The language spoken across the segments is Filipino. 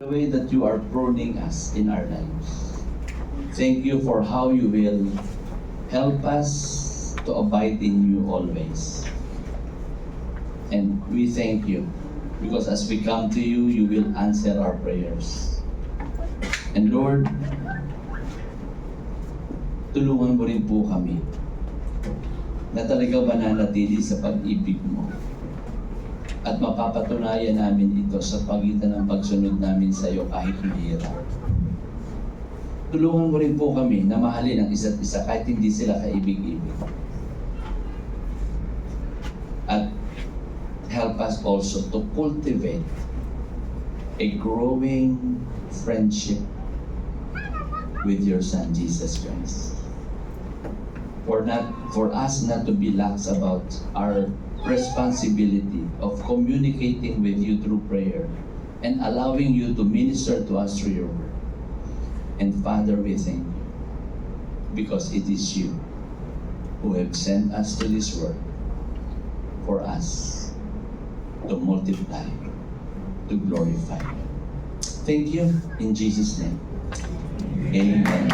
the way that you are pruning us in our lives. Thank you for how you will help us to abide in you always. And we thank you because as we come to you, you will answer our prayers. And Lord, tulungan mo rin po kami na talaga mananatili sa pag-ibig mo. At mapapatunayan namin ito sa pagitan ng pagsunod namin sa iyo kahit mahirap. Tulungan mo rin po kami na mahalin ang isa't isa kahit hindi sila kaibig-ibig. At help us also to cultivate a growing friendship with your Son, Jesus Christ. For us not to be lax about our responsibility of communicating with you through prayer and allowing you to minister to us through your word. And Father, we thank you because it is you who have sent us to this world for us to multiply, to glorify you. Thank you in Jesus' name. Amen.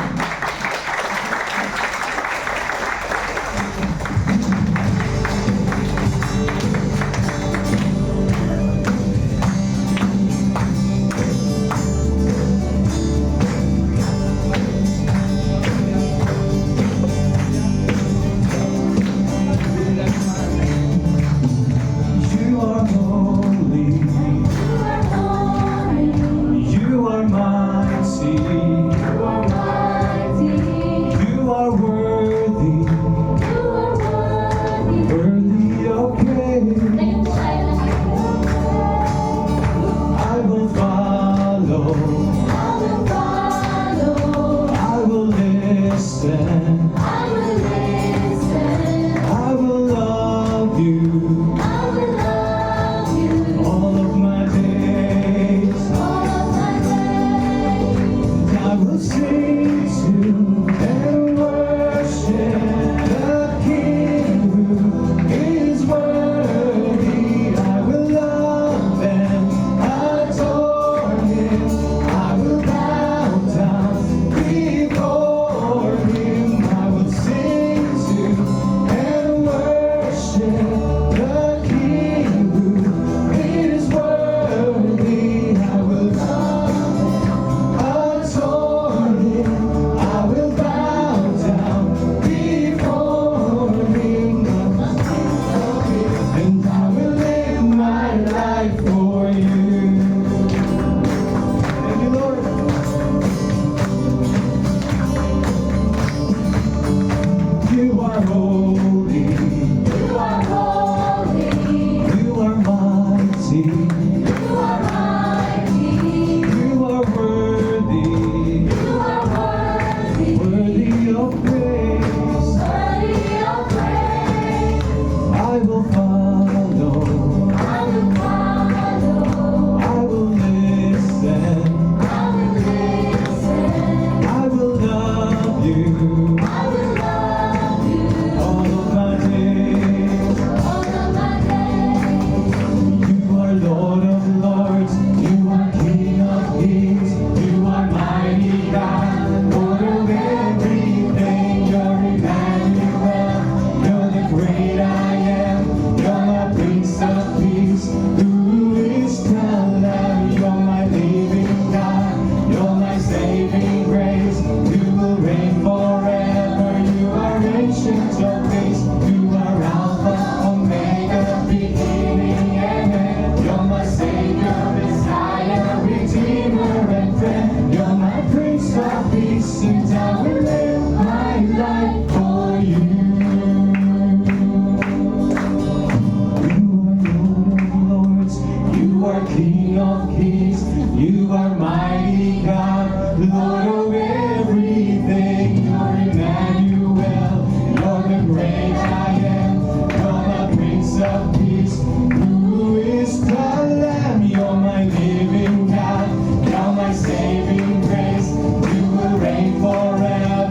Saving grace, you will reign forever.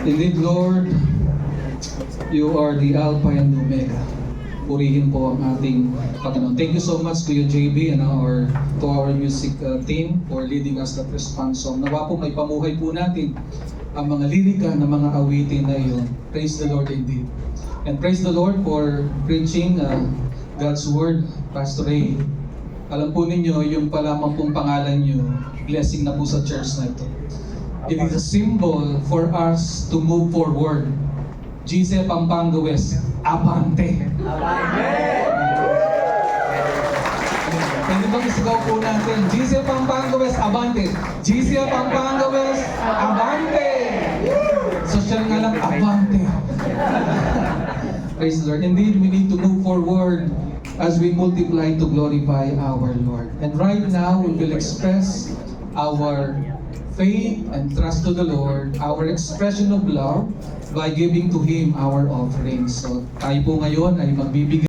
Indeed, Lord, you are the Alpha and Omega. Purihin po ang ating Panginoon. Thank you so much, Kuya JB, and to our music team for leading us that response song. Nawa po may pamuhay po natin ang mga lirika ng mga awitin na iyon. Praise the Lord indeed. And praise the Lord for preaching God's Word, Pastor Ray. Alam po ninyo, yung pa lamang pong pangalan nyo, blessing na po sa church na ito. It is a symbol for us to move forward. GC Pampanga West, Abante! Pwede bang isigaw po natin? GC Pampanga West, Abante! GC Pampanga West, Abante! Social nga lang, Abante! Praise the Lord. Indeed, we need to move forward as we multiply to glorify our Lord. And right now, we will express our faith and trust to the Lord, our expression of love by giving to Him our offerings. So tayo po ngayon ay magbibigay